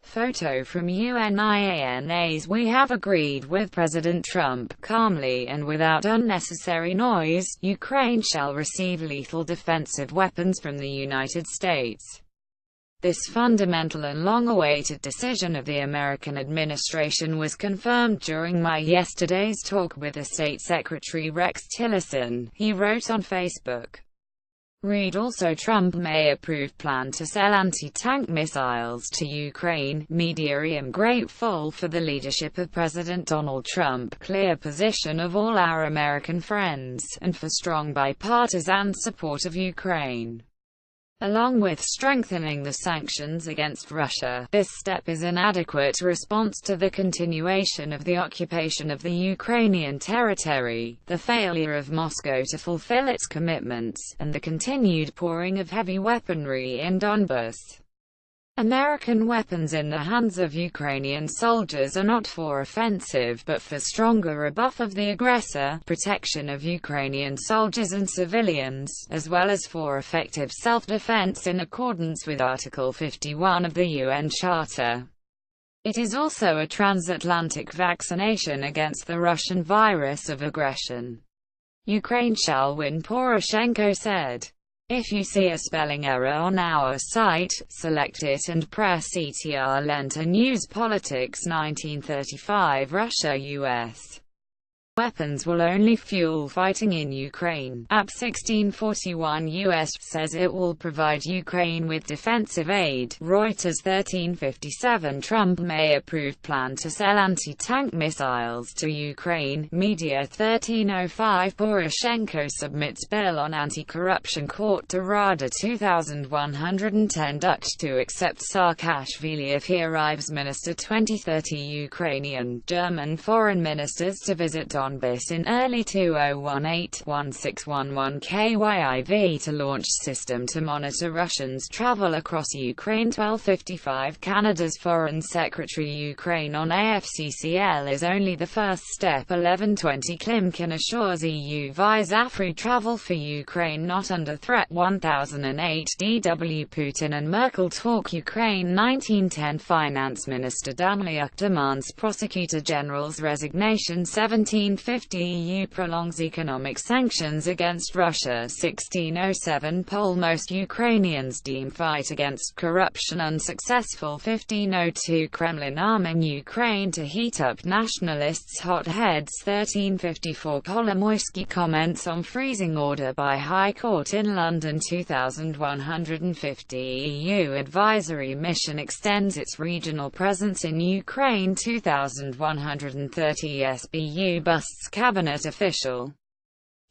Photo from UNIANAs. We have agreed with President Trump, calmly and without unnecessary noise, Ukraine shall receive lethal defensive weapons from the United States. This fundamental and long-awaited decision of the American administration was confirmed during my yesterday's talk with the State Secretary Rex Tillerson, he wrote on Facebook. Read also Trump may approve plan to sell anti-tank missiles to Ukraine. Media. I am grateful for the leadership of President Donald Trump, clear position of all our American friends, and for strong bipartisan support of Ukraine. Along with strengthening the sanctions against Russia, this step is an adequate response to the continuation of the occupation of the Ukrainian territory, the failure of Moscow to fulfill its commitments, and the continued pouring of heavy weaponry in Donbas. American weapons in the hands of Ukrainian soldiers are not for offensive but for stronger rebuff of the aggressor, protection of Ukrainian soldiers and civilians, as well as for effective self-defense in accordance with Article 51 of the UN Charter. It is also a transatlantic vaccination against the Russian virus of aggression. Ukraine shall win, Poroshenko said. If you see a spelling error on our site, select it and press ETR Lenta News Politics 1935 Russia-US. Weapons will only fuel fighting in Ukraine. AP 1641 US says it will provide Ukraine with defensive aid. Reuters 1357 Trump may approve plan to sell anti-tank missiles to Ukraine. Media 1305 Poroshenko submits bill on anti-corruption court to Rada 2110 Dutch to accept Saakashvili if he arrives. Minister 2030 Ukrainian, German foreign ministers to visit Donbas in early 2018-1611 KYIV to launch system to monitor Russians' travel across Ukraine. 1255 Canada's Foreign Secretary Ukraine on AFCCL is only the first step. 1120 Klimkin assures EU visa free travel for Ukraine not under threat. 1008 DW Putin and Merkel talk Ukraine. 1910 Finance Minister Danliuk demands Prosecutor General's resignation. 1750 EU prolongs economic sanctions against Russia. 1607 poll most Ukrainians deem fight against corruption unsuccessful. 1502 Kremlin arming Ukraine to heat up nationalists' hotheads. 1354 Kolomoisky comments on freezing order by High Court in London. 2150 EU advisory mission extends its regional presence in Ukraine. 2130 SBU busts cabinet official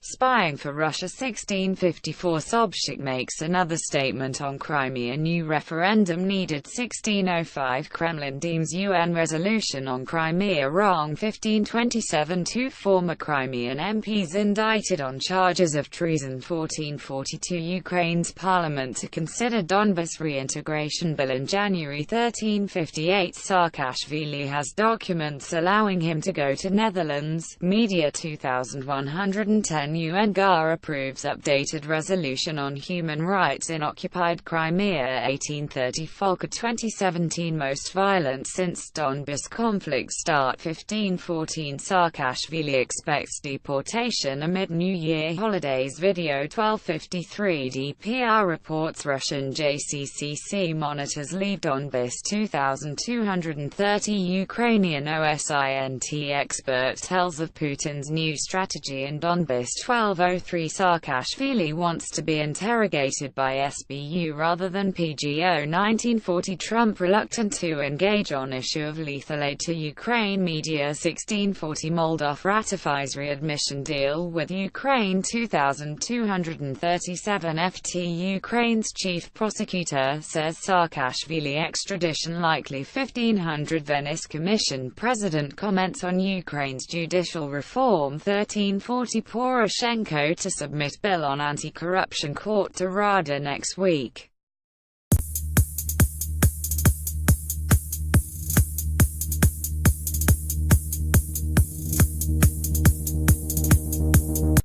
spying for Russia. 1654 Sobchak makes another statement on Crimea. New referendum needed. 1605 Kremlin deems UN resolution on Crimea wrong. 1527 Two former Crimean MPs indicted on charges of treason. 1442 Ukraine's parliament to consider Donbas reintegration bill in January. 1358 Saakashvili has documents allowing him to go to Netherlands. Media 2110 UN GAR approves updated resolution on human rights in occupied Crimea. 1830 Volker 2017 most violent since Donbas conflict start. 1514 Saakashvili expects deportation amid New Year holidays. Video 1253 DPR reports Russian JCCC monitors leave Donbas. 2230 Ukrainian OSINT expert tells of Putin's new strategy in Donbas. 1203 Saakashvili wants to be interrogated by SBU rather than PGO. 1940 Trump reluctant to engage on issue of lethal aid to Ukraine. Media 1640 Moldov ratifies readmission deal with Ukraine. 2237 FT Ukraine's chief prosecutor says Saakashvili extradition likely. 1500 Venice Commission president comments on Ukraine's judicial reform. 1340 Poroshenko to submit bill on anti-corruption court to Rada next week.